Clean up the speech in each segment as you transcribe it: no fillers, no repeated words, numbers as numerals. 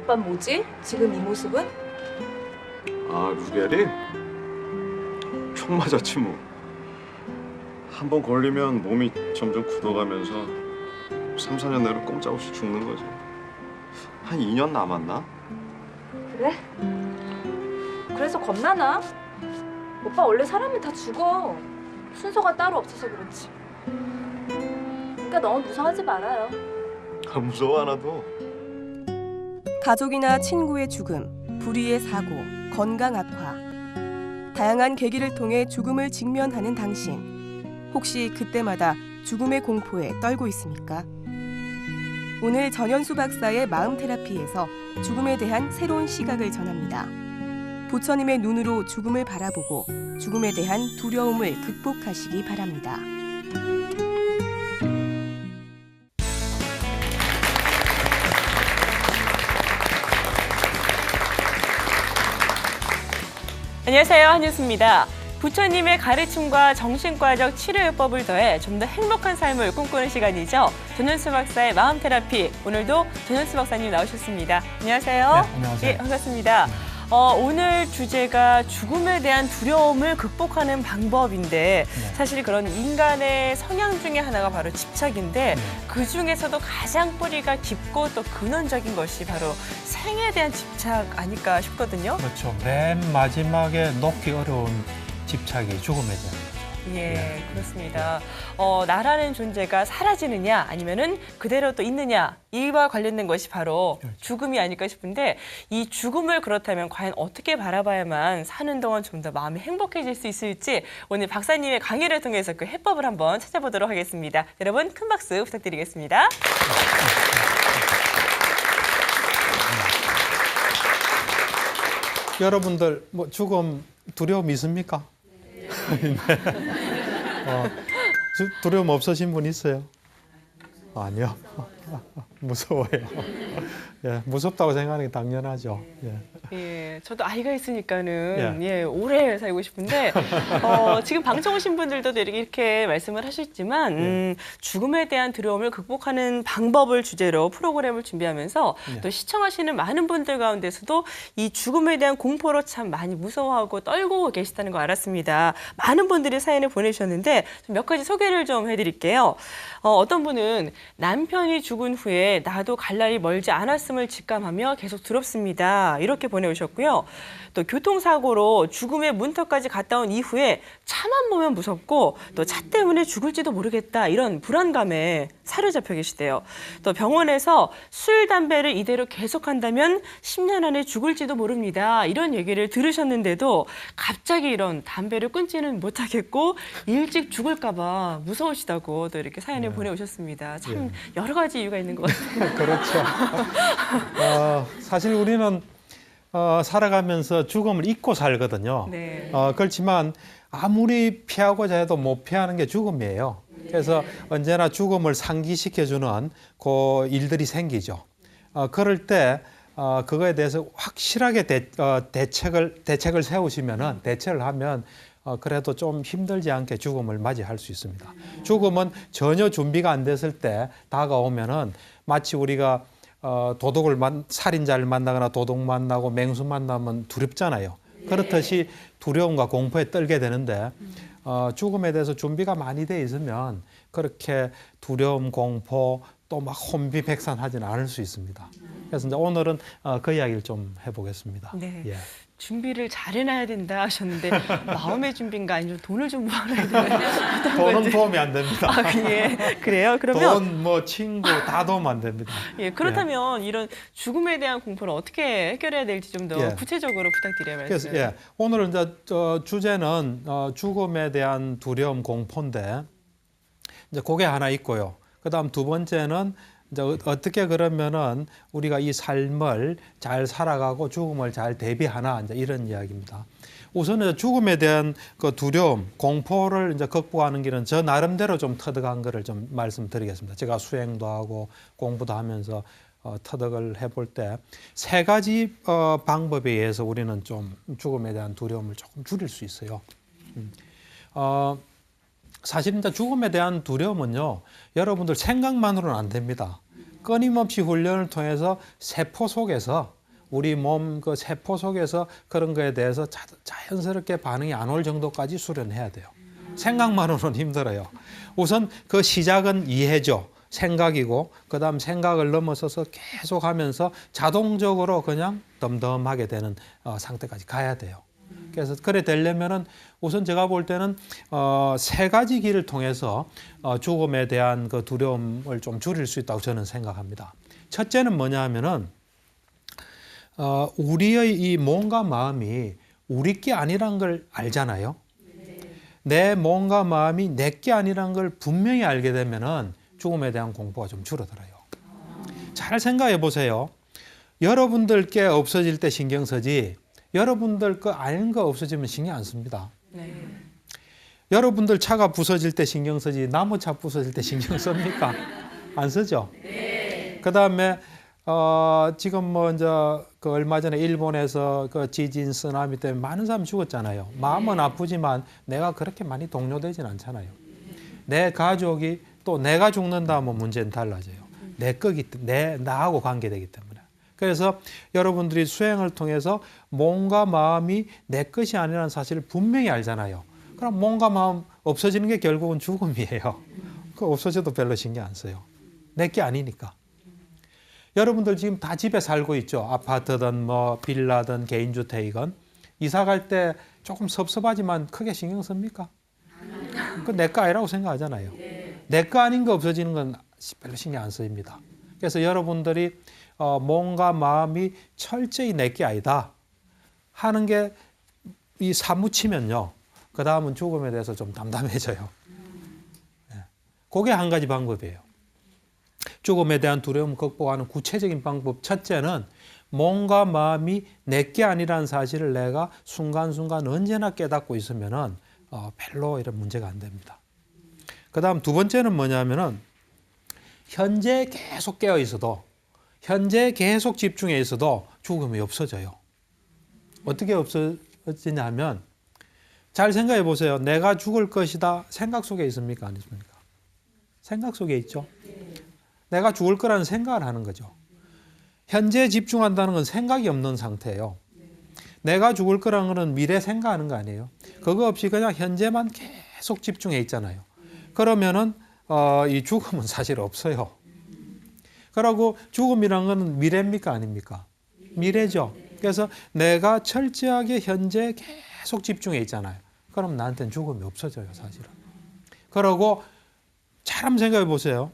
오빠 뭐지? 지금 이 모습은? 아, 루게리? 총 맞았지 뭐. 한 번 걸리면 몸이 점점 굳어가면서 3, 4년 내로 꼼짝없이 죽는 거지. 한 2년 남았나? 그래? 그래서 겁나나? 오빠 원래 사람은 다 죽어. 순서가 따로 없어서 그렇지. 그러니까 너무 무서워하지 말아요. 아, 무서워 하나도. 가족이나 친구의 죽음, 불의의 사고, 건강 악화. 다양한 계기를 통해 죽음을 직면하는 당신. 혹시 그때마다 죽음의 공포에 떨고 있습니까? 오늘 전현수 박사의 마음 테라피에서 죽음에 대한 새로운 시각을 전합니다. 부처님의 눈으로 죽음을 바라보고 죽음에 대한 두려움을 극복하시기 바랍니다. 안녕하세요, 한유수입니다. 부처님의 가르침과 정신과적 치료요법을 더해 좀 더 행복한 삶을 꿈꾸는 시간이죠. 전현수 박사의 마음 테라피. 오늘도 전현수 박사님 나오셨습니다. 안녕하세요. 네, 안녕하세요. 예, 반갑습니다. 오늘 주제가 죽음에 대한 두려움을 극복하는 방법인데 사실 그런 인간의 성향 중에 하나가 바로 집착인데 그 중에서도 가장 뿌리가 깊고 또 근원적인 것이 바로 생에 대한 집착 아닐까 싶거든요. 그렇죠. 맨 마지막에 놓기 어려운 집착이 죽음에 대한 거죠. 예, 그렇습니다. 나라는 존재가 사라지느냐 아니면은 그대로 또 있느냐 이와 관련된 것이 바로 그렇죠. 죽음이 아닐까 싶은데 이 죽음을 그렇다면 과연 어떻게 바라봐야만 사는 동안 좀 더 마음이 행복해질 수 있을지 오늘 박사님의 강의를 통해서 그 해법을 한번 찾아보도록 하겠습니다. 여러분 큰 박수 부탁드리겠습니다. 여러분들 뭐 죽음 두려움 있습니까? 네. 두려움 없으신 분 있어요? 아니요. 무서워요. 예, 무섭다고 생각하는 게 당연하죠. 예. 예, 저도 아이가 있으니까는 예, 오래 살고 싶은데 지금 방청 오신 분들도 이렇게 말씀을 하셨지만 죽음에 대한 두려움을 극복하는 방법을 주제로 프로그램을 준비하면서 또 시청하시는 많은 분들 가운데서도 이 죽음에 대한 공포로 참 많이 무서워하고 떨고 계시다는 거 알았습니다. 많은 분들이 사연을 보내주셨는데 몇 가지 소개를 좀 해드릴게요. 어떤 분은 남편이 죽은 후에 나도 갈 날이 멀지 않았음을 직감하며 계속 두렵습니다. 이렇게 보내오셨고요. 또 교통사고로 죽음의 문턱까지 갔다 온 이후에 차만 보면 무섭고 또 차 때문에 죽을지도 모르겠다 이런 불안감에 사로잡혀 계시대요. 또 병원에서 술, 담배를 이대로 계속한다면 10년 안에 죽을지도 모릅니다. 이런 얘기를 들으셨는데도 갑자기 이런 담배를 끊지는 못하겠고 일찍 죽을까 봐 무서우시다고 또 이렇게 사연을 보내오셨습니다. 참 여러 가지 이유가 있는 것 같아요. 그렇죠. 사실 우리는 살아가면서 죽음을 잊고 살거든요. 네. 그렇지만 아무리 피하고자 해도 못 피하는 게 죽음이에요. 그래서 언제나 죽음을 상기시켜주는 그 일들이 생기죠. 그럴 때 그거에 대해서 확실하게 대책을 세우시면은 대처를 하면 그래도 좀 힘들지 않게 죽음을 맞이할 수 있습니다. 죽음은 전혀 준비가 안 됐을 때 다가오면은 마치 우리가 살인자를 만나거나 도둑 만나고 맹수 만나면 두렵잖아요. 그렇듯이 두려움과 공포에 떨게 되는데 죽음에 대해서 준비가 많이 돼 있으면 그렇게 두려움, 공포 또 막 혼비백산하지는 않을 수 있습니다. 그래서 이제 오늘은 그 이야기를 좀 해보겠습니다. 네. 예. 준비를 잘 해놔야 된다 하셨는데 마음의 준비인가 아니면 돈을 좀 모아놔야 되나? 돈은 도움이 안 됩니다. 예, 그래요? 그러면 돈, 뭐 친구 다 도움 안 됩니다. 예, 그렇다면 이런 죽음에 대한 공포를 어떻게 해결해야 될지 좀 더 구체적으로 부탁드려요. 그래서 말씀을. 오늘 이제 주제는 죽음에 대한 두려움, 공포인데 이제 그게 하나 있고요. 그다음 두 번째는 이제 어떻게 그러면은 우리가 이 삶을 잘 살아가고 죽음을 잘 대비하나 이제 이런 이야기입니다. 우선은 죽음에 대한 그 두려움, 공포를 이제 극복하는 길은 저 나름대로 좀 터득한 거를 좀 말씀드리겠습니다. 제가 수행도 하고 공부도 하면서 터득을 해볼 때 세 가지 방법에 의해서 우리는 좀 죽음에 대한 두려움을 조금 줄일 수 있어요. 사실 이제 죽음에 대한 두려움은요, 여러분들 생각만으로는 안 됩니다. 끊임없이 훈련을 통해서 세포 속에서 우리 몸 그 세포 속에서 그런 거에 대해서 자연스럽게 반응이 안 올 정도까지 수련해야 돼요. 생각만으로는 힘들어요. 우선 그 시작은 이해죠. 생각이고 그다음 생각을 넘어서서 계속 하면서 자동적으로 그냥 덤덤하게 되는 상태까지 가야 돼요. 그래서 그래 되려면은 우선 제가 볼 때는 세 가지 길을 통해서 죽음에 대한 그 두려움을 좀 줄일 수 있다고 저는 생각합니다. 첫째는 뭐냐 하면은 우리의 이 몸과 마음이 우리 게 아니란 걸 알잖아요. 내 몸과 마음이 내 게 아니란 걸 분명히 알게 되면은 죽음에 대한 공포가 좀 줄어들어요. 잘 생각해 보세요. 여러분들 게 없어질 때 신경 쓰지 여러분들 거 아닌 거 없어지면 신경 안 씁니다. 네. 여러분들 차가 부서질 때 신경 쓰지 나무 차 부서질 때 신경 씁니까? 안 쓰죠? 네. 그다음에 지금 뭐 이제 그 얼마 전에 일본에서 그 지진 쓰나미 때문에 많은 사람이 죽었잖아요. 마음은 아프지만 내가 그렇게 많이 동요되진 않잖아요. 내 가족이 또 내가 죽는다 하면 문제는 달라져요. 내 거기 때문에 나하고 관계되기 때문에. 그래서 여러분들이 수행을 통해서 몸과 마음이 내 것이 아니라는 사실을 분명히 알잖아요. 그럼 몸과 마음 없어지는 게 결국은 죽음이에요. 그 없어져도 별로 신경 안 써요. 내 게 아니니까. 여러분들 지금 다 집에 살고 있죠. 아파트든 뭐 빌라든 개인주택이건. 이사 갈 때 조금 섭섭하지만 크게 신경 씁니까? 그건 내 거 아니라고 생각하잖아요. 내 거 아닌 거 없어지는 건 별로 신경 안 쓰입니다. 그래서 여러분들이 몸과 마음이 철저히 내 게 아니다 하는 게 이 사무치면요. 그 다음은 죽음에 대해서 좀 담담해져요. 그게 한 가지 방법이에요. 죽음에 대한 두려움 극복하는 구체적인 방법 첫째는 몸과 마음이 내 게 아니라는 사실을 내가 순간순간 언제나 깨닫고 있으면은 별로 이런 문제가 안 됩니다. 그 다음 두 번째는 뭐냐면은 현재 계속 깨어 있어도 현재 계속 집중해 있어도 죽음이 없어져요. 어떻게 없어지냐면 잘 생각해 보세요. 내가 죽을 것이다 생각 속에 있습니까? 안 있습니까? 생각 속에 있죠. 내가 죽을 거라는 생각을 하는 거죠. 현재 집중한다는 건 생각이 없는 상태예요. 내가 죽을 거라는 건 미래 생각하는 거 아니에요. 그거 없이 그냥 현재만 계속 집중해 있잖아요. 그러면은 이 죽음은 사실 없어요. 그러고 죽음이란 건 미래입니까 아닙니까? 미래죠. 그래서 내가 철저하게 현재 계속 집중해 있잖아요. 그럼 나한테는 죽음이 없어져요, 사실은. 그러고 잘 한번 생각해 보세요.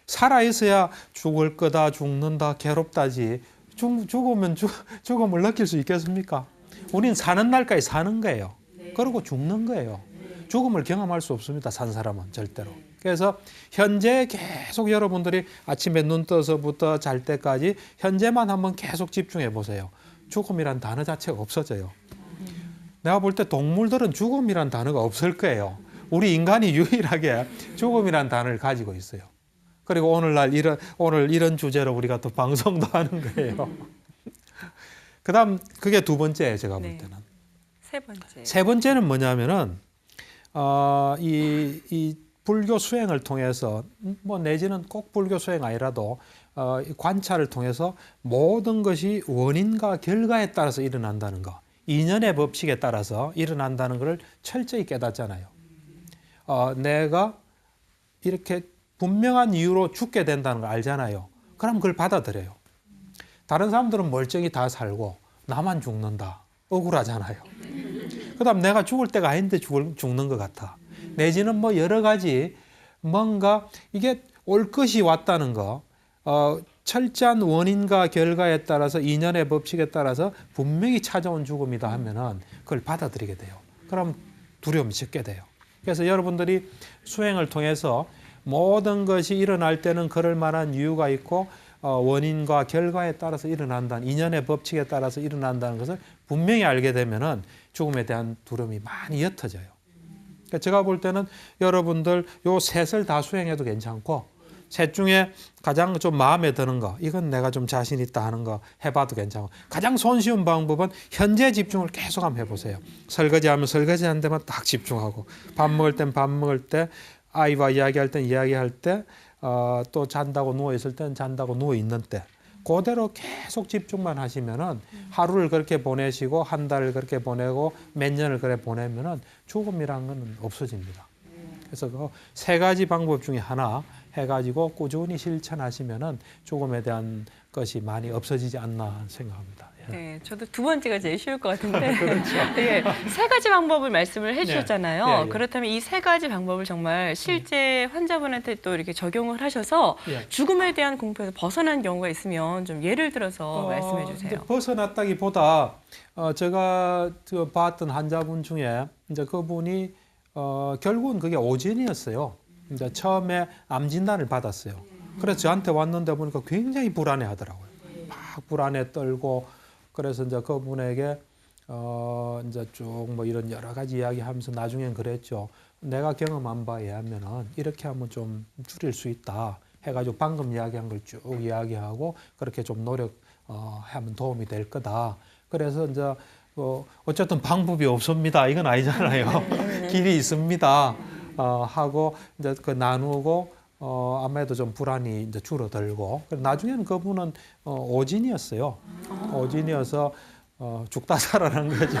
살아있어야 죽을 거다, 죽는다, 괴롭다지. 죽으면 죽음을 느낄 수 있겠습니까? 우린 사는 날까지 사는 거예요. 그리고 죽는 거예요. 죽음을 경험할 수 없습니다. 산 사람은 절대로. 그래서 현재 계속 여러분들이 아침에 눈 떠서부터 잘 때까지 현재만 한번 계속 집중해 보세요. 죽음이란 단어 자체가 없어져요. 내가 볼 때 동물들은 죽음이란 단어가 없을 거예요. 우리 인간이 유일하게 죽음이란 단어를 가지고 있어요. 그리고 오늘 이런 주제로 우리가 또 방송도 하는 거예요. 그다음 그게 두 번째예요, 제가 볼 때는. 세 번째. 세 번째는 뭐냐면은 이 불교 수행을 통해서 뭐 내지는 꼭 불교 수행 아니라도 관찰을 통해서 모든 것이 원인과 결과에 따라서 일어난다는 거, 인연의 법칙에 따라서 일어난다는 것을 철저히 깨닫잖아요. 내가 이렇게 분명한 이유로 죽게 된다는 걸 알잖아요. 그럼 그걸 받아들여요. 다른 사람들은 멀쩡히 다 살고 나만 죽는다. 억울하잖아요. 그다음 내가 죽을 때가 아닌데 죽는 것 같아. 내지는 뭐 여러 가지 뭔가 이게 올 것이 왔다는 거, 철저한 원인과 결과에 따라서 인연의 법칙에 따라서 분명히 찾아온 죽음이다 하면은 그걸 받아들이게 돼요. 그럼 두려움이 적게 돼요. 그래서 여러분들이 수행을 통해서 모든 것이 일어날 때는 그럴 만한 이유가 있고 원인과 결과에 따라서 일어난다는 인연의 법칙에 따라서 일어난다는 것을 분명히 알게 되면은 죽음에 대한 두려움이 많이 옅어져요. 그러니까 제가 볼 때는 여러분들 요 셋을 다 수행해도 괜찮고 셋 중에 가장 좀 마음에 드는 거 이건 내가 좀 자신 있다 하는 거 해봐도 괜찮고 가장 손쉬운 방법은 현재 집중을 계속 한번 해보세요. 설거지하면 설거지하는 데만 딱 집중하고 밥 먹을 땐 밥 먹을 때 아이와 이야기할 땐 이야기할 때 또 잔다고 누워 있을 때는 잔다고 누워 있는 때. 그대로 계속 집중만 하시면은 하루를 그렇게 보내시고 한 달을 그렇게 보내고 몇 년을 그래 보내면은 죽음이란 건 없어집니다. 그래서 그 세 가지 방법 중에 하나 해가지고 꾸준히 실천하시면은 죽음에 대한 것이 많이 없어지지 않나 생각합니다. 예. 네, 저도 두 번째가 제일 쉬울 것 같은데 예, 세 가지 방법을 말씀을 해주셨잖아요. 네, 예. 그렇다면 이 세 가지 방법을 정말 실제 환자분한테 또 이렇게 적용을 하셔서 예. 죽음에 대한 공포에서 벗어난 경우가 있으면 좀 예를 들어서 말씀해 이제 주세요. 벗어났다기보다 제가 봤던 환자분 중에 이제 그분이 결국은 그게 오진이었어요. 이제 처음에 암 진단을 받았어요. 그래서 저한테 왔는데 보니까 굉장히 불안해하더라고요. 막 불안해 떨고 그래서 이제 그분에게 이제 쭉 뭐 이런 여러 가지 이야기하면서 나중엔 그랬죠. 내가 경험한 바에 의하면은 이렇게 하면 좀 줄일 수 있다 해가지고 방금 이야기한 걸 쭉 이야기하고 그렇게 좀 하면 도움이 될 거다. 그래서 이제 어쨌든 방법이 없습니다. 이건 아니잖아요. 길이 있습니다. 하고 이제 그 나누고 아무래도 좀 불안이 이제 줄어들고 나중에는 그분은 오진이었어요. 오진이어서 죽다 살아난 거죠.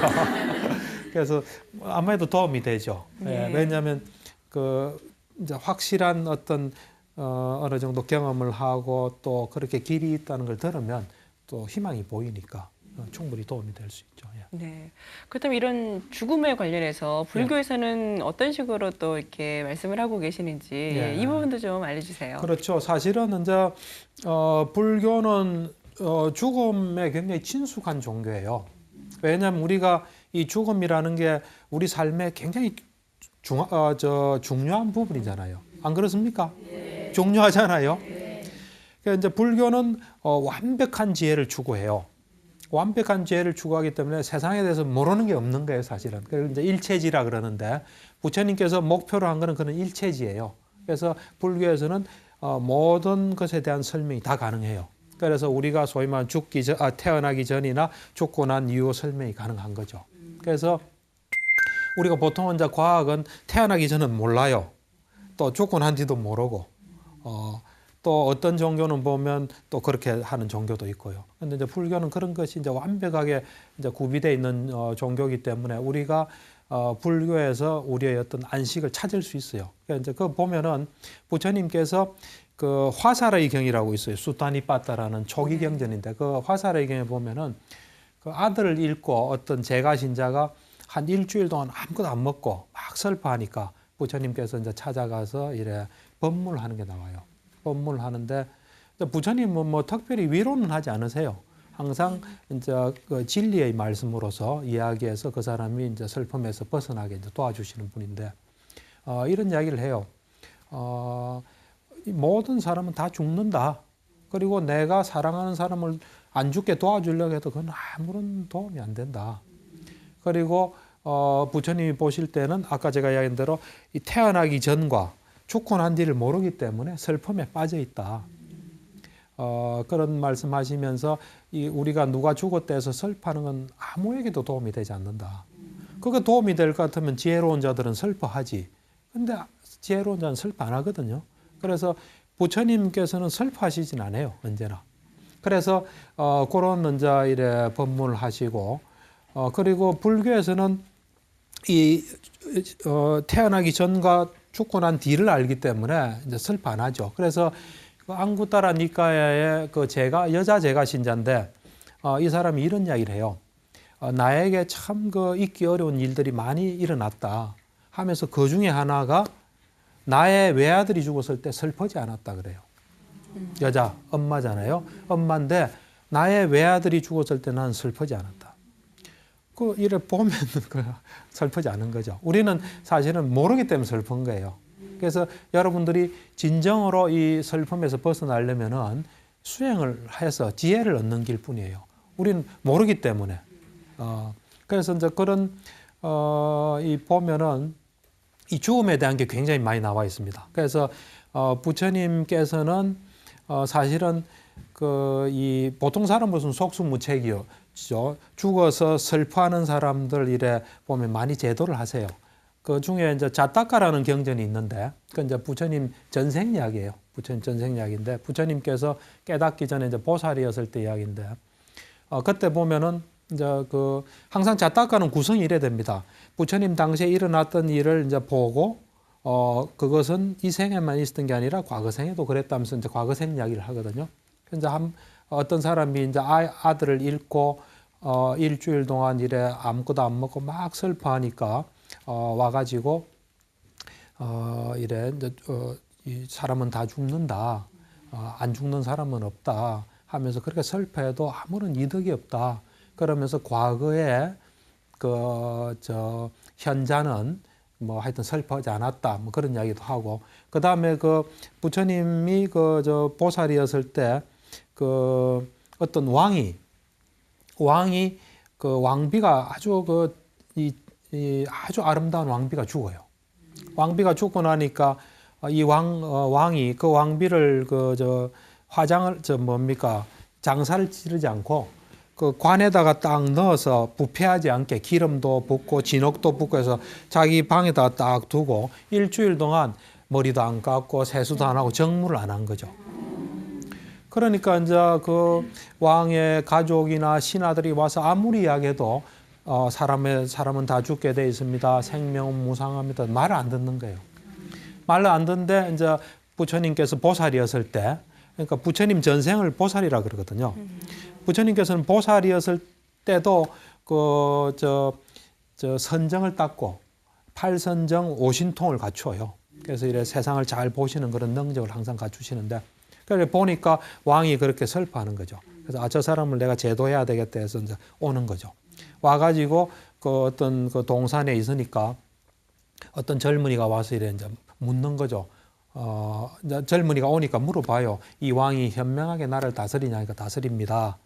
그래서 아무래도 도움이 되죠. 네. 예, 왜냐하면 그 이제 확실한 어떤 어느 정도 경험을 하고 또 그렇게 길이 있다는 걸 들으면 또 희망이 보이니까 충분히 도움이 될 수 있죠. 예. 네. 그렇다면 이런 죽음에 관련해서 불교에서는 어떤 식으로 또 이렇게 말씀을 하고 계시는지 예. 이 부분도 좀 알려주세요. 그렇죠. 사실은 이제 불교는 죽음에 굉장히 친숙한 종교예요. 왜냐하면 우리가 이 죽음이라는 게 우리 삶에 굉장히 중요한 부분이잖아요. 안 그렇습니까? 중요하잖아요. 그러니까 이제 불교는 완벽한 지혜를 추구해요. 완벽한 지혜를 추구하기 때문에 세상에 대해서 모르는 게 없는 거예요, 사실은. 그래서 이제 일체지라 그러는데 부처님께서 목표로 한 거는 그런 일체지예요. 그래서 불교에서는 모든 것에 대한 설명이 다 가능해요. 그래서 우리가 소위 말하는 태어나기 전이나 죽고 난 이후 설명이 가능한 거죠. 그래서 우리가 보통 이제 과학은 태어나기 전은 몰라요. 또 죽고 난 뒤도 모르고, 또 어떤 종교는 보면 또 그렇게 하는 종교도 있고요. 근데 이제 불교는 그런 것이 이제 완벽하게 이제 구비되어 있는 종교이기 때문에 우리가 불교에서 우리의 어떤 안식을 찾을 수 있어요. 그러니까 이제 그 보면은 부처님께서 그 화사의 경이라고 있어요. 수타니빠따라는 초기 경전인데 그 화사의 경에 보면은 그 아들을 잃고 어떤 제가신자가 한 일주일 동안 아무것도 안 먹고 막 슬퍼하니까 부처님께서 이제 찾아가서 이래 법문하는 게 나와요. 법문하는데 부처님은 뭐 특별히 위로는 하지 않으세요. 항상 이제 그 진리의 말씀으로서 이야기해서 그 사람이 이제 슬픔에서 벗어나게 이제 도와주시는 분인데 이런 이야기를 해요. 모든 사람은 다 죽는다. 그리고 내가 사랑하는 사람을 안 죽게 도와주려고 해도 그건 아무런 도움이 안 된다. 그리고 부처님이 보실 때는 아까 제가 이야기한 대로 이 태어나기 전과 죽고 난 뒤를 모르기 때문에 슬픔에 빠져 있다. 그런 말씀하시면서 우리가 누가 죽었다 해서 슬퍼하는 건 아무에게도 도움이 되지 않는다. 그게 도움이 될 것 같으면 지혜로운 자들은 슬퍼하지. 근데 지혜로운 자는 슬퍼 안 하거든요. 그래서 부처님께서는 슬퍼하시진 않아요. 언제나. 그래서 그런 이제 이래 법문을 하시고 그리고 불교에서는 이 태어나기 전과 죽고 난 뒤를 알기 때문에 이제 슬퍼 안 하죠. 그래서 그 앙구타라 니카야의 그 여자 제가 신자인데 이 사람이 이런 이야기를 해요. 나에게 참 그 잊기 어려운 일들이 많이 일어났다 하면서 그 중에 하나가 나의 외아들이 죽었을 때 슬퍼지 않았다 그래요. 여자 엄마잖아요. 엄마인데 나의 외아들이 죽었을 때 난 슬퍼지 않았다. 그 이래 보면 슬퍼지 않은 거죠. 우리는 사실은 모르기 때문에 슬픈 거예요. 그래서 여러분들이 진정으로 이 슬픔에서 벗어나려면은 수행을 해서 지혜를 얻는 길뿐이에요. 우리는 모르기 때문에. 그래서 이제 그런 이 보면은 이 죽음에 대한 게 굉장히 많이 나와 있습니다. 그래서 부처님께서는 사실은 이 보통 사람으로서는 속수무책이죠. 죽어서 슬퍼하는 사람들 이래 보면 많이 제도를 하세요. 그 중에 이제 자타카라는 경전이 있는데 그 이제 부처님 전생 이야기예요. 부처님 전생 이야기인데 부처님께서 깨닫기 전에 이제 보살이었을 때 이야기인데 그때 보면은 이제 그 항상 자타카는 구성이 이래 됩니다. 부처님 당시에 일어났던 일을 이제 보고 그것은 이 생에만 있었던 게 아니라 과거 생에도 그랬다면서 이제 과거생 이야기를 하거든요. 이제 어떤 사람이 이제 아들을 잃고 일주일 동안 이래 아무것도 안 먹고 막 슬퍼하니까 와가지고 이래 이제 이 사람은 다 죽는다. 안 죽는 사람은 없다. 하면서 그렇게 슬퍼해도 아무런 이득이 없다. 그러면서 과거에 현자는 뭐 하여튼 슬퍼하지 않았다. 뭐 그런 이야기도 하고 그 다음에 그 부처님이 보살이었을 때 그 어떤 왕이 그 왕비가 아주 아주 아름다운 왕비가 죽어요. 왕비가 죽고 나니까 이 왕이 그 왕비를 화장을 장사를 치르지 않고 그 관에다가 딱 넣어서 부패하지 않게 기름도 붓고 진흙도 붓고 해서 자기 방에다 딱 두고 일주일 동안 머리도 안 감고 세수도 안 하고 정물을 안 한 거죠. 그러니까 이제 그 왕의 가족이나 신하들이 와서 아무리 이야기해도 사람은 다 죽게 돼 있습니다. 생명은 무상합니다. 말을 안 듣는 거예요. 말을 안 듣는데 이제 부처님께서 보살이었을 때, 그러니까 부처님 전생을 보살이라 그러거든요. 부처님께서는 보살이었을 때도 선정을 닦고 팔선정 오신통을 갖추어요. 그래서 이래 세상을 잘 보시는 그런 능력을 항상 갖추시는데, 그래 보니까 왕이 그렇게 슬퍼하는 거죠. 그래서 저 사람을 내가 제도해야 되겠다 해서 이제 오는 거죠. 와가지고 어떤 동산에 있으니까 어떤 젊은이가 와서 이래 이제 묻는 거죠. 이제 젊은이가 오니까 물어봐요. 이 왕이 현명하게 나를 다스리냐? 하니까 다스립니다.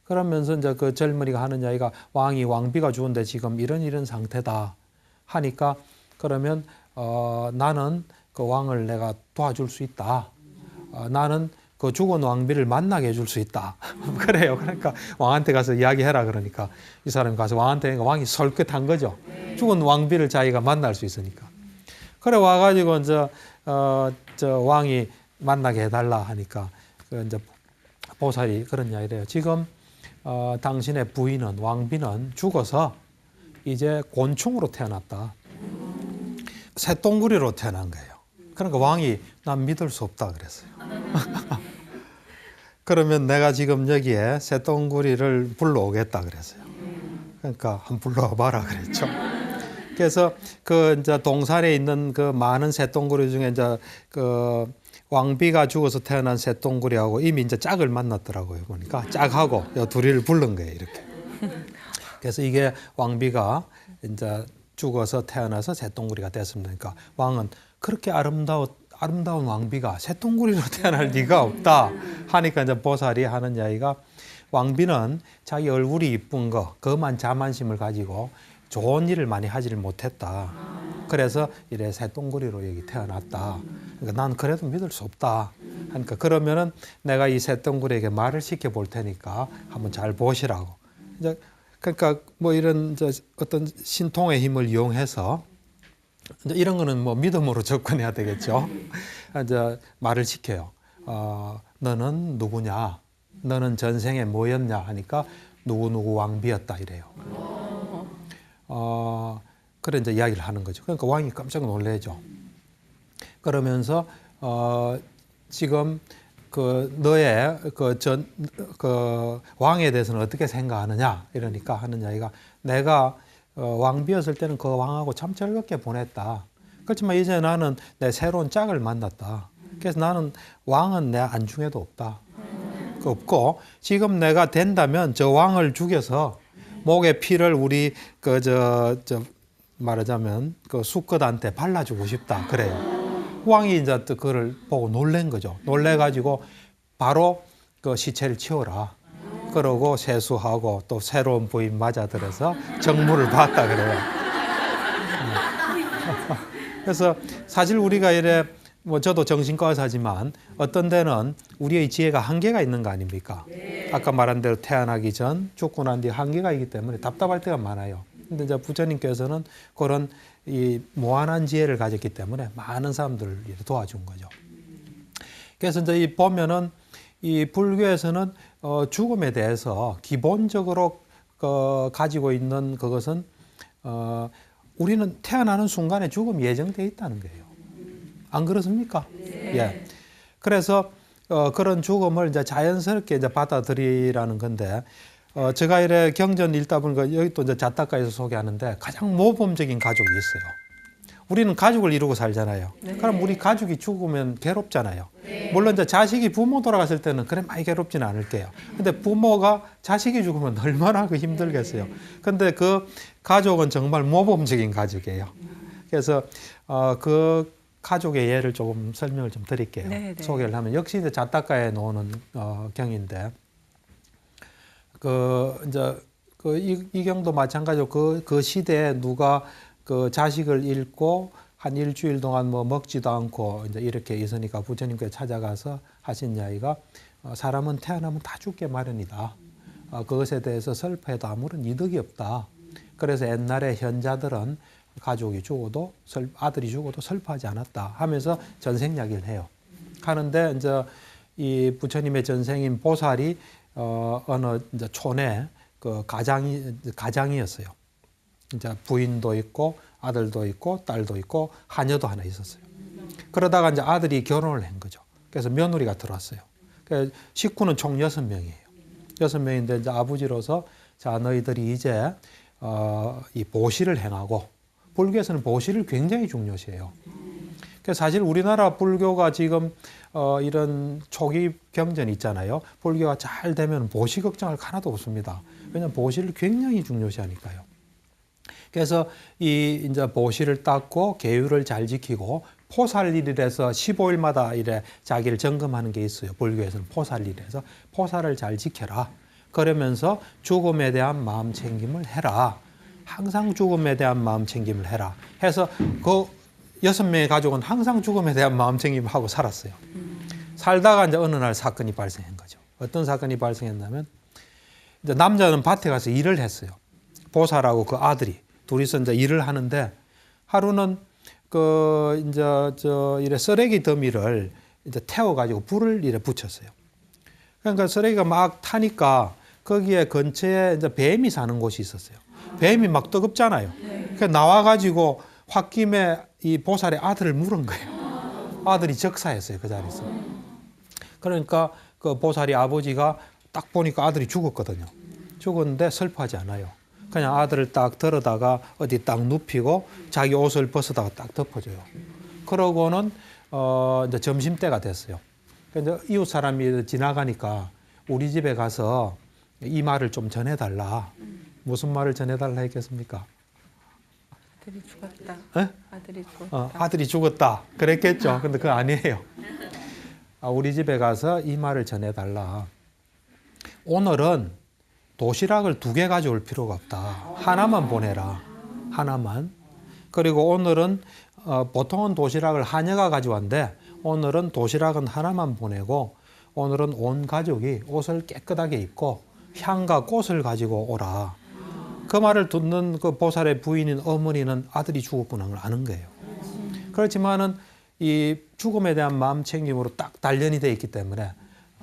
그러면서 이제 그 젊은이가 하는 이야기가 왕비가 죽은데 지금 이런 상태다 하니까 그러면 나는 그 왕을 내가 도와줄 수 있다. 나는 그 죽은 왕비를 만나게 해줄 수 있다. 그래요. 그러니까 왕한테 가서 이야기해라 그러니까 이 사람이 가서 왕한테 왕이 솔깃한 거죠. 죽은 왕비를 자기가 만날 수 있으니까. 그래 와가지고 이제 저 왕이 만나게 해달라 하니까 이제 보살이 그런 이야기를 해요. 지금 당신의 부인은 왕비는 죽어서 이제 곤충으로 태어났다. 새똥구리로 태어난 거예요. 그러니까 왕이 난 믿을 수 없다 그랬어요. 그러면 내가 지금 여기에 새똥구리를 불러오겠다 그랬어요. 그러니까 한번 불러와봐라 그랬죠. 그래서 이제 동산에 있는 그 많은 새똥구리 중에 이제 그 왕비가 죽어서 태어난 새똥구리하고 이미 이제 짝을 만났더라고요. 보니까 짝하고 요 둘이를 부른 거예요. 이렇게. 그래서 이게 왕비가 이제 죽어서 태어나서 새똥구리가 됐습니다. 그러니까 왕은 그렇게 아름다운 왕비가 새똥구리로 태어날 리가 없다 하니까 이제 보살이 하는 이야기가 왕비는 자기 얼굴이 이쁜 그만 자만심을 가지고 좋은 일을 많이 하지를 못했다. 그래서 이래 새똥구리로 여기 태어났다. 그러니까 난 그래도 믿을 수 없다. 그러니까 그러면은 내가 이 새똥구리에게 말을 시켜볼 테니까 한번 잘 보시라고. 이제 그러니까 뭐 이런 어떤 신통의 힘을 이용해서 이제 이런 거는 뭐 믿음으로 접근해야 되겠죠. 이제 말을 시켜요. 너는 누구냐? 너는 전생에 뭐였냐? 하니까 누구 왕비였다 이래요. 그래 이제 이야기를 하는 거죠. 그러니까 왕이 깜짝 놀래죠. 그러면서 지금 너의 왕에 대해서는 어떻게 생각하느냐? 이러니까 하는 이야기가 내가 왕비였을 때는 그 왕하고 참 즐겁게 보냈다. 그렇지만 이제 나는 내 새로운 짝을 만났다. 그래서 나는 왕은 내 안중에도 없다. 없고 지금 내가 된다면 저 왕을 죽여서 목의 피를 우리 말하자면 그 수컷한테 발라주고 싶다. 그래요. 왕이 이제 또 그걸 보고 놀란 거죠. 놀래가지고 바로 그 시체를 치워라. 그러고 세수하고 또 새로운 부인 맞아들여서 정물을 받다 그래요. 그래서 사실 우리가 이래 뭐 저도 정신과 의사지만 어떤 데는 우리의 지혜가 한계가 있는 거 아닙니까? 아까 말한 대로 태어나기 전 죽고 난 뒤 한계가 있기 때문에 답답할 때가 많아요. 근데 이제 부처님께서는 그런 이 무한한 지혜를 가졌기 때문에 많은 사람들을 도와준 거죠. 그래서 이제 이 보면은 이 불교에서는 죽음에 대해서 기본적으로 가지고 있는 그것은 우리는 태어나는 순간에 죽음이 예정돼 있다는 거예요. 안 그렇습니까? 네. 예. 그래서 그런 죽음을 이제 자연스럽게 이제 받아들이라는 건데 제가 이래 경전 읽다 보니까 여기 또 이제 자타가에서 소개하는데 가장 모범적인 가족이 있어요. 우리는 가족을 이루고 살잖아요. 네. 그럼 우리 가족이 죽으면 괴롭잖아요. 물론 이제 자식이 부모 돌아갔을 때는 그래 많이 괴롭지는 않을게요. 근데 부모가 자식이 죽으면 얼마나 그 힘들겠어요. 근데 그 가족은 정말 모범적인 가족이에요. 그래서 그 가족의 예를 조금 설명을 좀 드릴게요. 네, 네. 소개를 하면 역시 이제 자타가에 나오는 경인데 이 경도 마찬가지로 그 시대에 누가 그 자식을 잃고 한 일주일 동안 뭐 먹지도 않고 이제 이렇게 있으니까 부처님께 찾아가서 하신 이야기가 사람은 태어나면 다 죽게 마련이다. 그것에 대해서 슬퍼해도 아무런 이득이 없다. 그래서 옛날에 현자들은 가족이 죽어도 아들이 죽어도 슬퍼하지 않았다 하면서 전생 이야기를 해요. 하는데 이제 이 부처님의 전생인 보살이 어느 이제 촌에 그 가장이었어요. 이제 부인도 있고 아들도 있고 딸도 있고 하녀도 하나 있었어요. 그러다가 이제 아들이 결혼을 한 거죠. 그래서 며느리가 들어왔어요. 그래서 식구는 총 6명이에요. 6명인데 이제 아버지로서 자 너희들이 이제 이 보시를 행하고 불교에서는 보시를 굉장히 중요시해요. 그래서 사실 우리나라 불교가 지금 이런 초기 경전이 있잖아요. 불교가 잘 되면 보시 걱정할 하나도 없습니다. 왜냐하면 보시를 굉장히 중요시하니까요. 그래서 이 이제 보시를 닦고 계율을 잘 지키고 포살일이라서 15일마다 이래 자기를 점검하는 게 있어요. 불교에서는 포살일에서 포살을 잘 지켜라. 그러면서 죽음에 대한 마음 챙김을 해라. 항상 죽음에 대한 마음 챙김을 해라. 해서 그 6명의 가족은 항상 죽음에 대한 마음 챙김을 하고 살았어요. 살다가 이제 어느 날 사건이 발생한 거죠. 어떤 사건이 발생했냐면 이제 남자는 밭에 가서 일을 했어요. 보살하고 그 아들이 둘이서 이제 일을 하는데 하루는 이래 쓰레기 더미를 이제 태워가지고 불을 이래 붙였어요. 그러니까 쓰레기가 막 타니까 거기에 근처에 이제 뱀이 사는 곳이 있었어요. 뱀이 막 뜨겁잖아요. 그래서 나와가지고 홧김에 이 보살의 아들을 물은 거예요. 아들이 적사했어요, 그 자리에서. 그러니까 그 보살이 아버지가 딱 보니까 아들이 죽었거든요. 죽었는데 슬퍼하지 않아요. 그냥 아들을 딱 들어다가 어디 딱 눕히고 자기 옷을 벗어다가 딱 덮어줘요. 그러고는 이제 점심때가 됐어요. 그래서 이웃 사람이 지나가니까 우리 집에 가서 이 말을 좀 전해달라. 무슨 말을 전해달라 했겠습니까? 아들이 죽었다. 에? 아들이 죽었다. 아들이 죽었다. 그랬겠죠. 근데 그거 아니에요. 우리 집에 가서 이 말을 전해달라. 오늘은 도시락을 2개 가져올 필요가 없다. 하나만 보내라. 하나만. 그리고 오늘은 보통은 도시락을 하녀가 가져왔는데 오늘은 도시락은 하나만 보내고 오늘은 온 가족이 옷을 깨끗하게 입고 향과 꽃을 가지고 오라. 그 말을 듣는 그 보살의 부인인 어머니는 아들이 죽었구나 걸 아는 거예요. 그렇지만은 이 죽음에 대한 마음 챙김으로 딱 단련이 돼 있기 때문에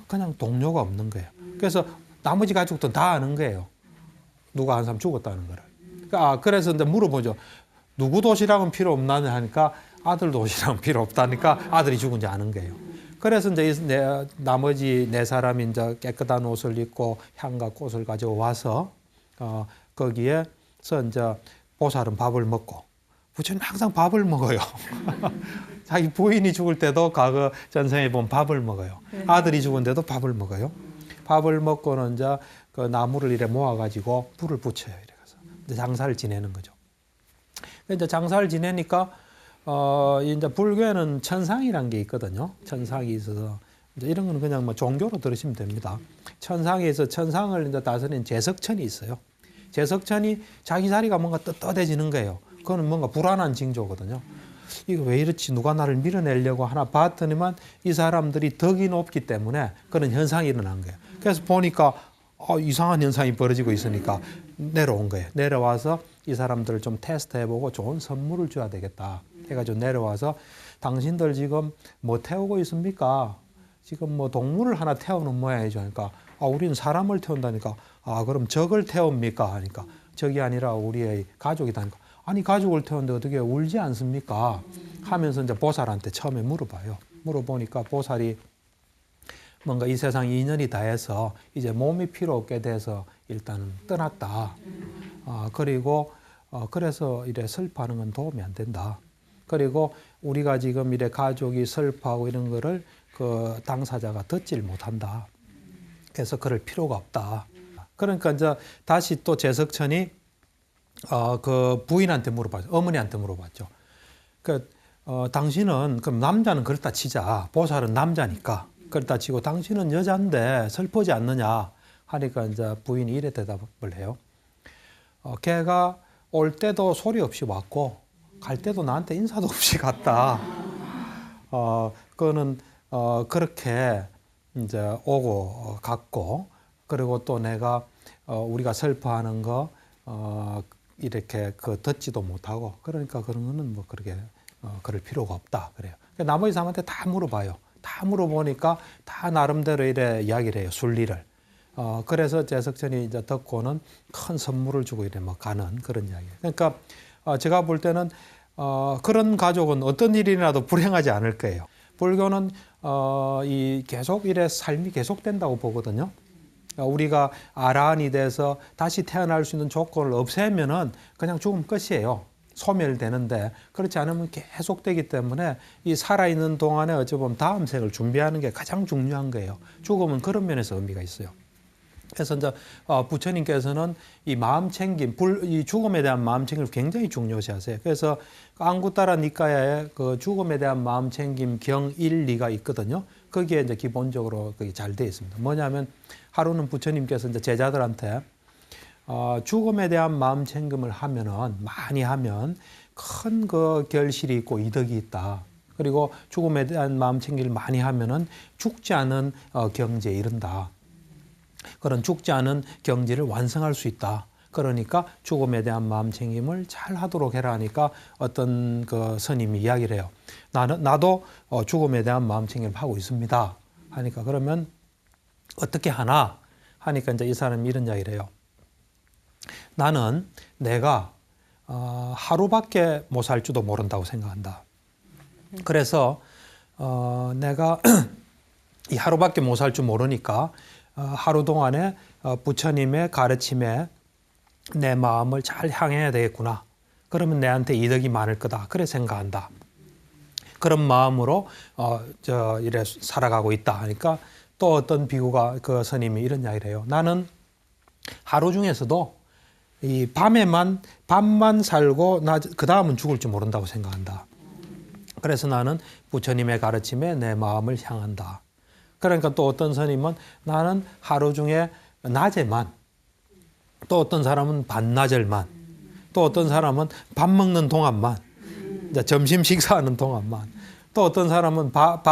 그냥 동료가 없는 거예요. 그래서 나머지 가족도 다 아는 거예요. 누가 한 사람 죽었다는 거를. 그래서 이제 물어보죠. 누구 도시락은 필요 없나 하니까 아들 도시락은 필요 없다니까 아들이 죽은지 아는 거예요. 그래서 이제 나머지 4사람이 이제 깨끗한 옷을 입고 향과 꽃을 가지고 와서 거기에서 이제 보살은 밥을 먹고 부처님 항상 밥을 먹어요. 자기 부인이 죽을 때도 과거 전생에 보면 밥을 먹어요. 아들이 죽은데도 밥을 먹어요. 밥을 먹고는 이제 그 나무를 이래 모아가지고 불을 붙여요. 이래서 이제 장사를 지내는 거죠. 이제 장사를 지내니까 이제 불교에는 천상이란 게 있거든요. 천상이 있어서 이제 이런 거는 그냥 뭐 종교로 들으시면 됩니다. 천상에서 천상을 이제 다스리는 제석천이 있어요. 제석천이 자기 자리가 뭔가 떳떳해지는 거예요. 그거는 뭔가 불안한 징조거든요. 이거 왜 이렇지? 누가 나를 밀어내려고 하나 봤더니만 이 사람들이 덕이 높기 때문에 그런 현상이 일어난 거예요. 그래서 보니까 이상한 현상이 벌어지고 있으니까 내려온 거예요. 내려와서 이 사람들을 좀 테스트해보고 좋은 선물을 줘야 되겠다 해가지고 내려와서 당신들 지금 뭐 태우고 있습니까? 지금 뭐 동물을 하나 태우는 모양이죠. 그러니까 우리는 사람을 태운다니까. 그럼 적을 태웁니까? 하니까 적이 아니라 우리의 가족이다니까. 아니 가족을 태우는데 어떻게 울지 않습니까? 하면서 이제 보살한테 처음에 물어봐요. 물어보니까 보살이 뭔가 이 세상 인연이 다해서 이제 몸이 필요 없게 돼서 일단은 떠났다. 그리고 그래서 이래 슬퍼하는 건 도움이 안 된다. 그리고 우리가 지금 이래 가족이 슬퍼하고 이런 거를 그 당사자가 듣질 못한다. 그래서 그럴 필요가 없다. 그러니까 이제 다시 또 제석천이 그 부인한테 물어봤죠. 어머니한테 물어봤죠. 당신은 그럼 남자는 그렇다 치자. 보살은 남자니까 그렇다 치고 당신은 여자인데 슬프지 않느냐 하니까 이제 부인이 이래 대답을 해요. 걔가 올 때도 소리 없이 왔고 갈 때도 나한테 인사도 없이 갔다. 그거는 그렇게 이제 오고 갔고 그리고 또 내가 우리가 슬퍼하는 거 이렇게 듣지도 못하고 그러니까 그런 거는 뭐 그렇게 그럴 필요가 없다 그래요. 나머지 사람한테 다 물어봐요. 다 물어보니까 다 나름대로 이래 이야기를 해요. 순리를. 그래서 제석천이 이제 듣고는 큰 선물을 주고 이래 뭐 가는 그런 이야기예요. 그러니까 제가 볼 때는 그런 가족은 어떤 일이라도 불행하지 않을 거예요. 불교는 이 계속 이래 삶이 계속된다고 보거든요. 우리가 아라한이 돼서 다시 태어날 수 있는 조건을 없애면은 그냥 죽으면 끝이에요. 소멸되는데 그렇지 않으면 계속되기 때문에 이 살아있는 동안에 어찌 보면 다음 생을 준비하는 게 가장 중요한 거예요. 죽음은 그런 면에서 의미가 있어요. 그래서 이제 부처님께서는 이 마음 챙김, 이 죽음에 대한 마음 챙김을 굉장히 중요시하세요. 그래서 앙구따라 니까야에 그 죽음에 대한 마음 챙김 경 1, 2가 있거든요. 거기에 이제 기본적으로 그게 잘 되어 있습니다. 뭐냐면 하루는 부처님께서 이제 제자들한테 죽음에 대한 마음 챙김을 하면은 많이 하면 큰 그 결실이 있고 이덕이 있다. 그리고 죽음에 대한 마음 챙김을 많이 하면은 죽지 않은 경지에 이른다. 그런 죽지 않은 경지를 완성할 수 있다. 그러니까 죽음에 대한 마음 챙김을 잘 하도록 해라 하니까 어떤 그 스님이 이야기를 해요. 나도 죽음에 대한 마음 챙김을 하고 있습니다. 하니까 그러면 어떻게 하나? 하니까 이제 이 사람이 이런 이야기를 해요. 나는 내가 하루밖에 못 살 줄도 모른다고 생각한다. 그래서 내가 이 하루밖에 못 살 줄 모르니까 하루 동안에 부처님의 가르침에 내 마음을 잘 향해야 되겠구나. 그러면 내한테 이득이 많을 거다. 그래 생각한다. 그런 마음으로 이래 살아가고 있다 하니까 또 어떤 비구가 그 스님이 이런 이야기를 해요. 나는 하루 중에서도 이 밤만 살고 그 다음은 죽을 줄 모른다고 생각한다. 그래서 나는 부처님의 가르침에 내 마음을 향한다. 그러니까 또 어떤 스님은 나는 하루 중에 낮에만, 또 어떤 사람은 반나절만, 또 어떤 사람은 밥 먹는 동안만, 이제 점심 식사하는 동안만, 또 어떤 사람은 밥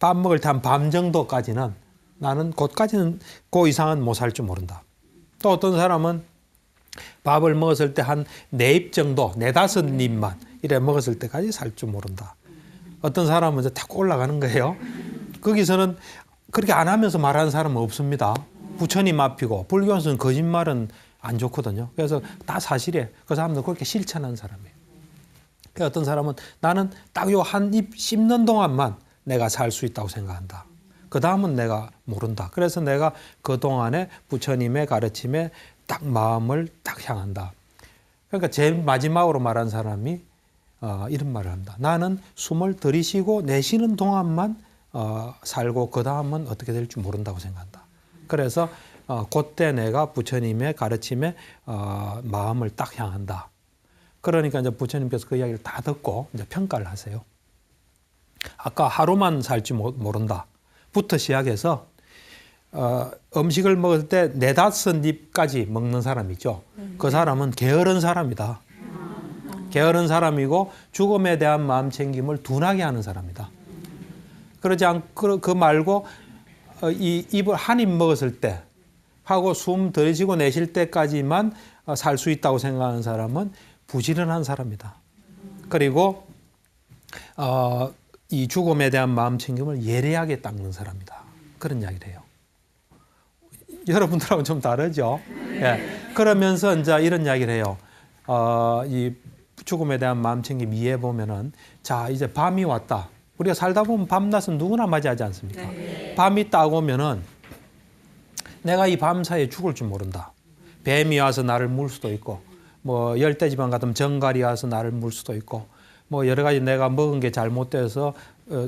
먹을 때 한 밤 정도까지는 나는 그것까지는 그 이상은 못 살 줄 모른다. 또 어떤 사람은 밥을 먹었을 때 한 4입 정도, 4~5입만 이래 먹었을 때까지 살 줄 모른다. 어떤 사람은 이제 탁 올라가는 거예요. 거기서는 그렇게 안 하면서 말하는 사람은 없습니다. 부처님 앞이고 불교에서는 거짓말은 안 좋거든요. 그래서 다 사실이에요. 그 사람도 그렇게 실천하는 사람이에요. 어떤 사람은 나는 딱 요 한 입 씹는 동안만 내가 살 수 있다고 생각한다. 그 다음은 내가 모른다. 그래서 내가 그 동안에 부처님의 가르침에 딱 마음을 딱 향한다. 그러니까 제일 마지막으로 말한 사람이 이런 말을 합니다. 나는 숨을 들이쉬고 내쉬는 동안만 살고 그 다음은 어떻게 될지 모른다고 생각한다. 그래서 그때 내가 부처님의 가르침에 마음을 딱 향한다. 그러니까 이제 부처님께서 그 이야기를 다 듣고 이제 평가를 하세요. 아까 하루만 살지 모른다. 부터 시작해서 음식을 먹을 때 4~5입까지 먹는 사람 있죠. 그 사람은 게으른 사람이다. 게으른 사람이고 죽음에 대한 마음 챙김을 둔하게 하는 사람이다. 그러지 않고 그 말고 이 입을 한 입 먹었을 때 하고 숨 들이쉬고 내쉴 때까지만 살 수 있다고 생각하는 사람은 부지런한 사람이다. 그리고 이 죽음에 대한 마음 챙김을 예리하게 닦는 사람이다. 그런 이야기를 해요. 여러분들하고는 좀 다르죠. 예. 그러면서 이제 이런 이야기를 해요. 이 죽음에 대한 마음 챙김 이해해 보면은 자 이제 밤이 왔다. 우리가 살다 보면 밤낮은 누구나 맞이하지 않습니까? 밤이 딱 오면은 내가 이 밤 사이에 죽을 줄 모른다. 뱀이 와서 나를 물 수도 있고, 뭐 열대지방 같으면 정갈이 와서 나를 물 수도 있고, 뭐 여러 가지 내가 먹은 게 잘못돼서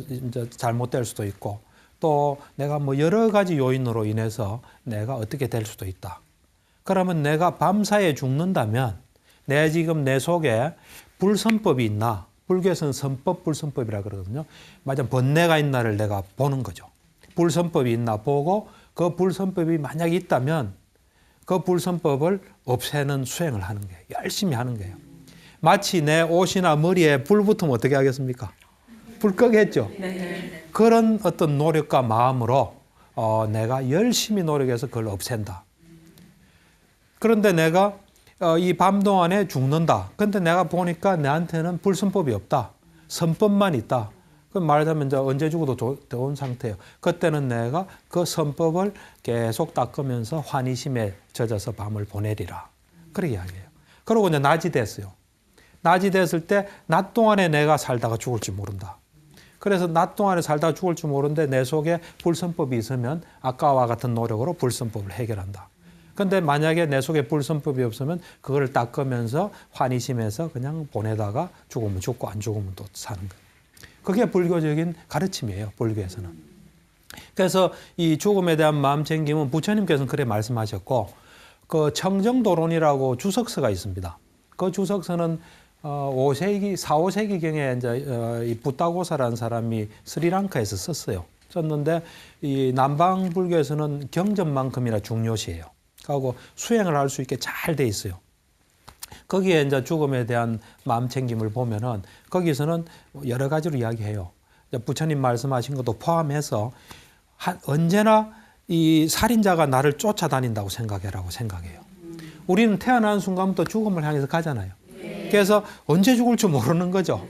이제 잘못될 수도 있고, 또 내가 뭐 여러 가지 요인으로 인해서 내가 어떻게 될 수도 있다. 그러면 내가 밤 사이에 죽는다면 내 지금 내 속에 불선법이 있나? 불교에서는 선법 불선법이라 그러거든요. 맞아, 번뇌가 있나를 내가 보는 거죠. 불선법이 있나 보고 그 불선법이 만약에 있다면 그 불선법을 없애는 수행을 하는 거예요. 열심히 하는 거예요. 마치 내 옷이나 머리에 불 붙으면 어떻게 하겠습니까? 불 끄겠죠. 네. 그런 어떤 노력과 마음으로 내가 열심히 노력해서 그걸 없앤다. 그런데 내가 이 밤 동안에 죽는다. 근데 내가 보니까 내한테는 불선법이 없다. 선법만 있다. 그럼 말하자면 이제 언제 죽어도 좋은 상태예요. 그때는 내가 그 선법을 계속 닦으면서 환희심에 젖어서 밤을 보내리라. 그렇게 이야기해요. 그러고 이제 낮이 됐어요. 낮이 됐을 때 낮 동안에 내가 살다가 죽을지 모른다. 그래서 낮 동안에 살다가 죽을지 모르는데 내 속에 불선법이 있으면 아까와 같은 노력으로 불선법을 해결한다. 근데 만약에 내 속에 불선법이 없으면 그걸 닦으면서 환희심에서 그냥 보내다가 죽으면 죽고 안 죽으면 또 사는 거예요. 그게 불교적인 가르침이에요. 불교에서는. 그래서 이 죽음에 대한 마음 챙김은 부처님께서는 그래 말씀하셨고, 그 청정도론이라고 주석서가 있습니다. 그 주석서는 5세기, 4, 5세기경에 이제 이 부타고사라는 사람이 스리랑카에서 썼어요. 썼는데 이 남방 불교에서는 경전만큼이나 중요시해요. 하고 수행을 할 수 있게 잘 돼 있어요. 거기에 이제 죽음에 대한 마음 챙김을 보면은 거기서는 여러 가지로 이야기해요. 부처님 말씀하신 것도 포함해서 언제나 이 살인자가 나를 쫓아다닌다고 생각해라고 생각해요. 우리는 태어나는 순간부터 죽음을 향해서 가잖아요. 그래서 언제 죽을지 모르는 거죠.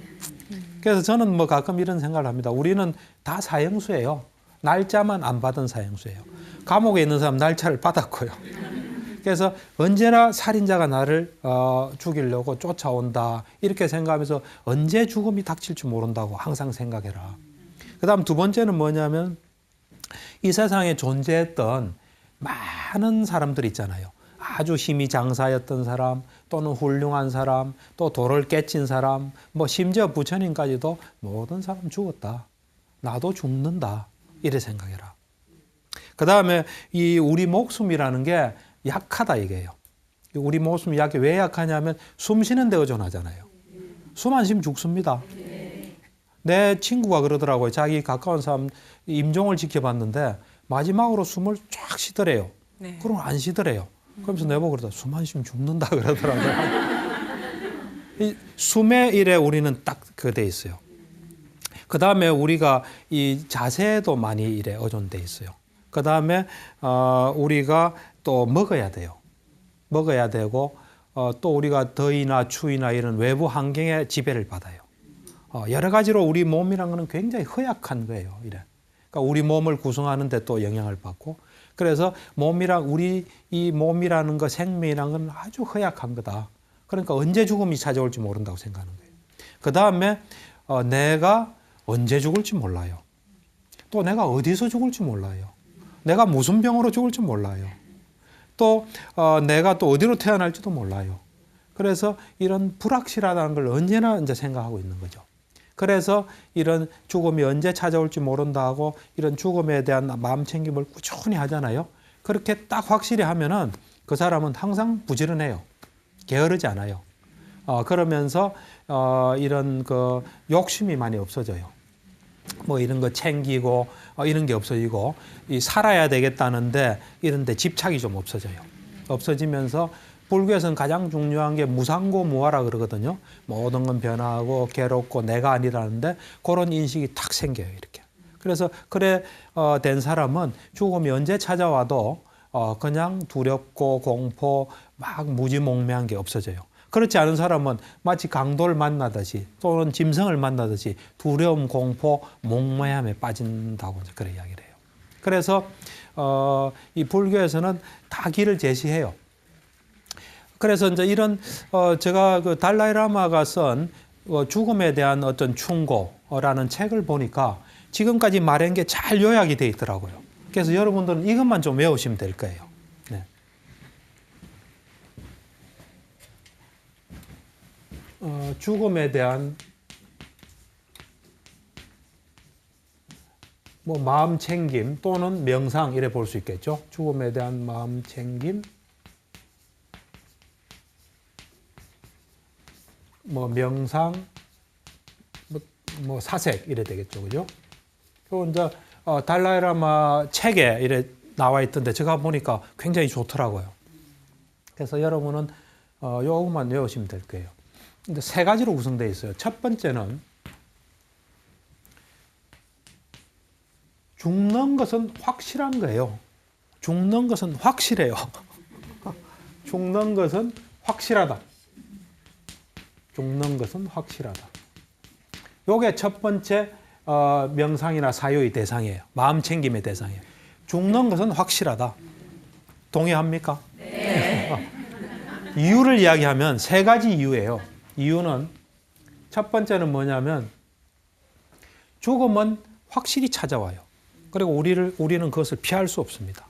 그래서 저는 뭐 가끔 이런 생각을 합니다. 우리는 다 사형수예요. 날짜만 안 받은 사형수예요. 감옥에 있는 사람 날짜를 받았고요. 그래서 언제나 살인자가 나를 죽이려고 쫓아온다. 이렇게 생각하면서 언제 죽음이 닥칠지 모른다고 항상 생각해라. 그 다음 두 번째는 뭐냐면 이 세상에 존재했던 많은 사람들 있잖아요. 아주 힘이 장사였던 사람, 또는 훌륭한 사람, 또 돌을 깨친 사람, 뭐 심지어 부처님까지도 모든 사람 죽었다. 나도 죽는다. 이래 생각해라. 그 다음에 이 우리 목숨이라는 게 약하다 이게요. 우리 목숨이 약해. 왜 약하냐면 숨 쉬는 데 의존하잖아요. 숨 안 쉬면 죽습니다. 내 친구가 그러더라고요. 자기 가까운 사람 임종을 지켜봤는데 마지막으로 숨을 쫙 쉬더래요. 네. 그럼 안 쉬더래요. 그러면서 내보고 그러다 숨 안 쉬면 죽는다 그러더라고요. 이 숨의 일에 우리는 딱 그 돼 있어요. 그 다음에 우리가 이 자세도 많이 일에 의존돼 있어요. 그 다음에 우리가 또 먹어야 돼요. 먹어야 되고 또 우리가 더위나 추위나 이런 외부 환경에 지배를 받아요. 여러 가지로 우리 몸이란 거는 굉장히 허약한 거예요. 이래. 그러니까 우리 몸을 구성하는 데 또 영향을 받고, 그래서 우리 이 몸이라는 거, 생명이라는 건 아주 허약한 거다. 그러니까 언제 죽음이 찾아올지 모른다고 생각하는 거예요. 그 다음에 내가 언제 죽을지 몰라요. 또 내가 어디서 죽을지 몰라요. 내가 무슨 병으로 죽을지 몰라요. 또 내가 또 어디로 태어날지도 몰라요. 그래서 이런 불확실하다는 걸 언제나 이제 생각하고 있는 거죠. 그래서 이런 죽음이 언제 찾아올지 모른다 하고 이런 죽음에 대한 마음 챙김을 꾸준히 하잖아요. 그렇게 딱 확실히 하면은 그 사람은 항상 부지런해요. 게으르지 않아요. 그러면서 이런 그 욕심이 많이 없어져요. 뭐 이런 거 챙기고 이런 게 없어지고 이 살아야 되겠다는데 이런 데 집착이 좀 없어져요. 없어지면서 불교에서는 가장 중요한 게 무상고무화라 그러거든요. 모든 건 변화하고 괴롭고 내가 아니라는데 그런 인식이 탁 생겨요. 이렇게. 그래서 그래 된 사람은 죽음이 언제 찾아와도 그냥 두렵고 공포 막 무지몽매한 게 없어져요. 그렇지 않은 사람은 마치 강도를 만나듯이 또는 짐승을 만나듯이 두려움, 공포, 몽매함에 빠진다고 그런 이야기를 해요. 그래서 이 불교에서는 다 길을 제시해요. 그래서 이제 이런 제가 그 달라이라마가 쓴 죽음에 대한 어떤 충고라는 책을 보니까 지금까지 말한 게 잘 요약이 돼 있더라고요. 그래서 여러분들은 이것만 좀 외우시면 될 거예요. 네. 죽음에 대한 뭐 마음 챙김 또는 명상 이래 볼 수 있겠죠. 죽음에 대한 마음 챙김, 뭐 명상, 뭐 사색 이래 되겠죠, 그죠? 또 이제 달라이라마 책에 이래 나와 있던데 제가 보니까 굉장히 좋더라고요. 그래서 여러분은 요것만 외우시면 될 거예요. 근데 세 가지로 구성되어 있어요. 첫 번째는 죽는 것은 확실한 거예요. 죽는 것은 확실해요. 죽는 것은 확실하다. 죽는 것은 확실하다. 요게 첫 번째 명상이나 사유의 대상이에요. 마음 챙김의 대상이에요. 죽는 것은 확실하다. 동의합니까? 네. 이유를 이야기하면 세 가지 이유예요. 이유는 첫 번째는 뭐냐면 죽음은 확실히 찾아와요. 그리고 우리는 그것을 피할 수 없습니다.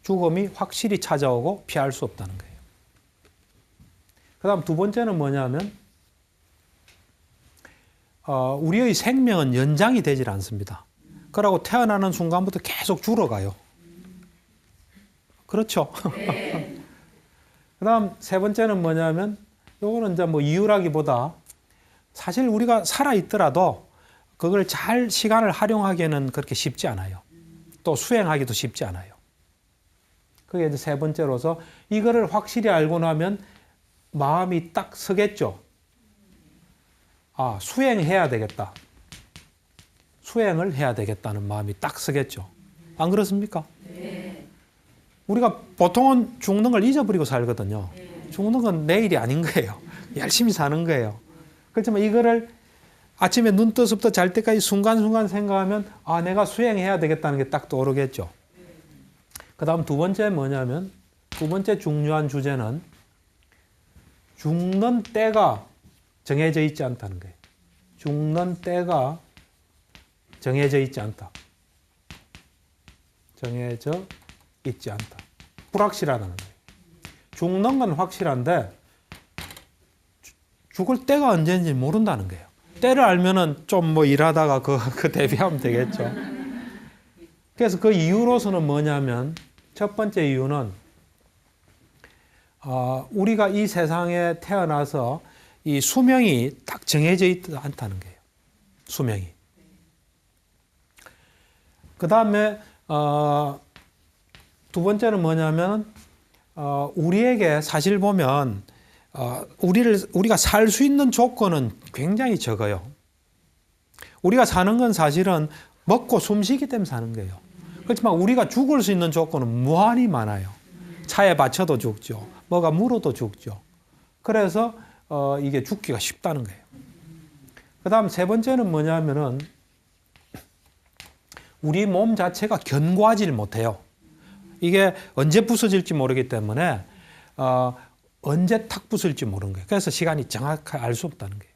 죽음이 확실히 찾아오고 피할 수 없다는 거예요. 그 다음 두 번째는 뭐냐면 우리의 생명은 연장이 되질 않습니다. 그러고 태어나는 순간부터 계속 줄어가요. 그렇죠? 네. 그 다음 세 번째는 뭐냐면 요거는 이제 뭐 이유라기보다 사실 우리가 살아있더라도 그걸 잘 시간을 활용하기에는 그렇게 쉽지 않아요. 또 수행하기도 쉽지 않아요. 그게 이제 세 번째로서 이거를 확실히 알고 나면 마음이 딱 서겠죠. 아, 수행해야 되겠다. 수행을 해야 되겠다는 마음이 딱 서겠죠. 안 그렇습니까? 네. 우리가 보통은 죽는 걸 잊어버리고 살거든요. 네. 죽는 건 내일이 아닌 거예요. 열심히 사는 거예요. 그렇지만 이거를 아침에 눈 떠서부터 잘 때까지 순간순간 생각하면 아, 내가 수행해야 되겠다는 게 딱 떠오르겠죠. 그 다음 두 번째 뭐냐면 두 번째 중요한 주제는 죽는 때가 정해져 있지 않다는 거예요. 죽는 때가 정해져 있지 않다. 정해져 있지 않다. 불확실하다는 거예요. 죽는 건 확실한데 죽을 때가 언제인지 모른다는 거예요. 때를 알면은 좀 뭐 일하다가 그 대비하면 되겠죠. 그래서 그 이유로서는 뭐냐면 첫 번째 이유는 우리가 이 세상에 태어나서 이 수명이 딱 정해져 있지 않다는 거예요. 수명이. 그 다음에 두 번째는 뭐냐면 우리에게 사실 보면 우리가 살 수 있는 조건은 굉장히 적어요. 우리가 사는 건 사실은 먹고 숨쉬기 때문에 사는 거예요. 그렇지만 우리가 죽을 수 있는 조건은 무한히 많아요. 차에 받쳐도 죽죠. 뭐가 물어도 죽죠. 그래서 이게 죽기가 쉽다는 거예요. 그 다음 세 번째는 뭐냐면은 우리 몸 자체가 견고하지를 못해요. 이게 언제 부서질지 모르기 때문에 언제 탁 부술지 모르는 거예요. 그래서 시간이 정확하게 알 수 없다는 거예요.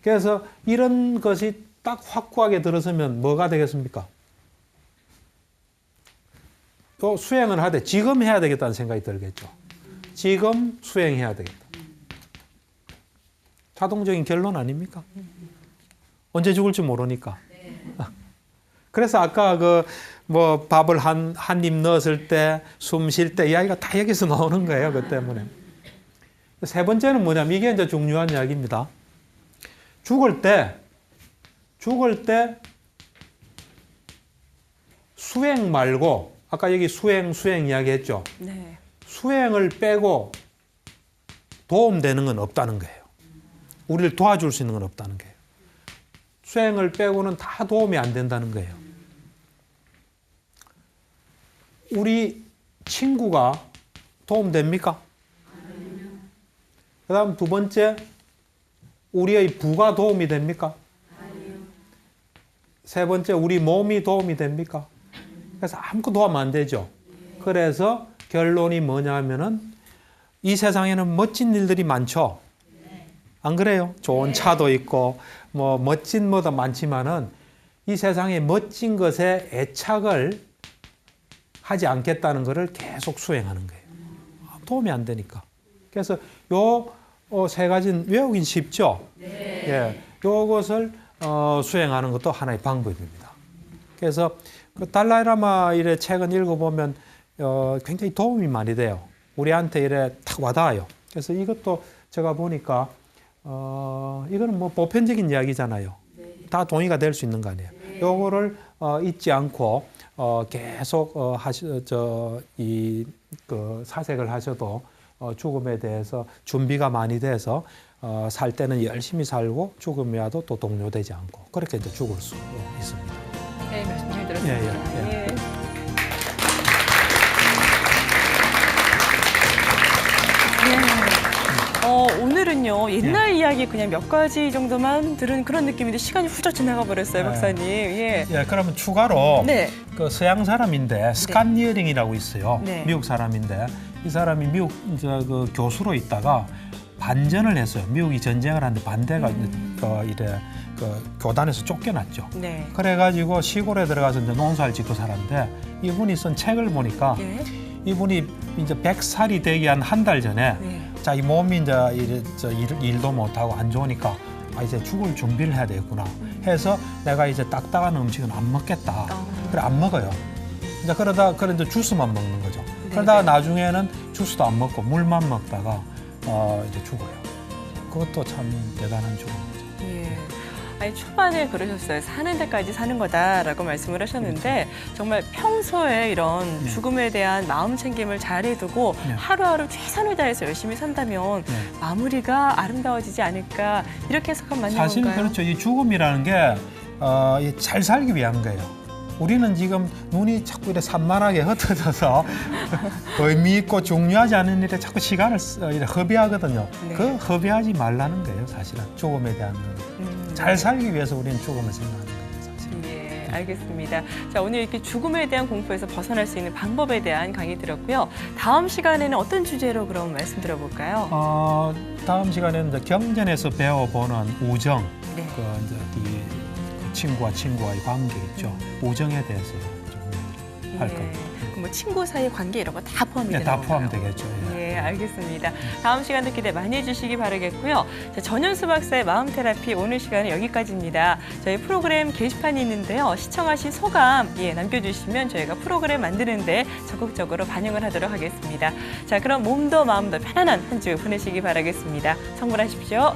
그래서 이런 것이 딱 확고하게 들어서면 뭐가 되겠습니까? 또 수행을 하되 지금 해야 되겠다는 생각이 들겠죠. 지금 수행해야 되겠다. 자동적인 결론 아닙니까? 언제 죽을지 모르니까. 그래서 아까 뭐 밥을 한 입 넣었을 때, 숨 쉴 때 이야기가 다 여기서 나오는 거예요. 그 때문에. 세 번째는 뭐냐면 이게 이제 중요한 이야기입니다. 죽을 때 수행 말고 아까 여기 수행 이야기 했죠. 네. 수행을 빼고 도움되는 건 없다는 거예요. 우리를 도와줄 수 있는 건 없다는 거예요. 수행을 빼고는 다 도움이 안 된다는 거예요. 우리 친구가 도움됩니까? 그 다음 두 번째, 우리의 부가 도움이 됩니까? 세 번째, 우리 몸이 도움이 됩니까? 그래서 아무것도 도움 안 되죠. 그래서 결론이 뭐냐면은 이 세상에는 멋진 일들이 많죠. 안 그래요? 좋은 차도 있고 뭐 멋진 뭐도 많지만은 이 세상에 멋진 것에 애착을 하지 않겠다는 것을 계속 수행하는 거예요. 도움이 안 되니까. 그래서 요 세 가지는 외우긴 쉽죠. 예, 요것을 수행하는 것도 하나의 방법입니다. 그래서 그 달라이라마 일의 책은 읽어보면 굉장히 도움이 많이 돼요. 우리한테 이래 탁 와닿아요. 그래서 이것도 제가 보니까 이거는 뭐 보편적인 이야기잖아요. 다 동의가 될 수 있는 거 아니에요. 요거를 잊지 않고 계속 그 사색을 하셔도 죽음에 대해서 준비가 많이 돼서 살 때는 열심히 살고 죽음에 와도 또 동요되지 않고 그렇게 이제 죽을 수 있습니다. 네, 말씀 잘 들었습니다. 예. 오늘은요 옛날 이야기 그냥 몇 가지 정도만 들은 그런 느낌인데 시간이 훌쩍 지나가 버렸어요, 박사님. 예. 예, 그러면 추가로 네. 그 서양 사람인데 스칸 이어링이라고 있어요. 네. 미국 사람인데 이 사람이 미국 그 교수로 있다가 반전을 했어요. 미국이 전쟁을 하는데 반대가 이래 그 교단에서 쫓겨났죠. 네. 그래가지고 시골에 들어가서 이제 농사를 짓고 살았는데 이분이 쓴 책을 보니까 예. 이분이 이제 100살이 되기 한 달 전에 네. 자기 몸이 이제 일도 못하고 안 좋으니까 이제 죽을 준비를 해야 되겠구나 해서 내가 이제 딱딱한 음식은 안 먹겠다. 그래 안 먹어요. 이제 그러다 이제 주스만 먹는 거죠. 그러다가 나중에는 주스도 안 먹고 물만 먹다가 이제 죽어요. 그것도 참 대단한 죽음이죠. 예. 아니 초반에 그러셨어요. 사는 데까지 사는 거다라고 말씀을 하셨는데 정말 평소에 이런 네. 죽음에 대한 마음 챙김을 잘해두고 네. 하루하루 최선을 다해서 열심히 산다면 네. 마무리가 아름다워지지 않을까 이렇게 해석하면 맞는 사실 건가요? 그렇죠. 이 죽음이라는 게 잘 살기 위한 거예요. 우리는 지금 눈이 자꾸 이렇게 산만하게 흩어져서 의미 있고 중요하지 않은 일에 자꾸 시간을 이렇게 허비하거든요. 네. 그 허비하지 말라는 거예요, 사실은. 죽음에 대한 거는. 잘 살기 위해서 우리는 죽음을 생각하는 거예요, 사실. 예, 알겠습니다. 자, 오늘 이렇게 죽음에 대한 공포에서 벗어날 수 있는 방법에 대한 강의 들었고요. 다음 시간에는 어떤 주제로 그럼 말씀 들어볼까요? 다음 시간에는 이제 경전에서 배워보는 우정, 네. 그 이제 이 친구와 친구와의 관계 있죠. 우정에 대해서 좀 이야기를 할 겁니다. 그럼 뭐 친구 사이 관계 이런 거 다 포함이 네, 되는 다 건가요? 포함되겠죠. 예. 예, 알겠습니다. 다음 시간도 기대 많이 해주시기 바라겠고요. 자, 전현수 박사의 마음 테라피 오늘 시간은 여기까지입니다. 저희 프로그램 게시판이 있는데요. 시청하신 소감 남겨주시면 저희가 프로그램 만드는데 적극적으로 반영을 하도록 하겠습니다. 자, 그럼 몸도 마음도 편안한 한 주 보내시기 바라겠습니다. 성불하십시오.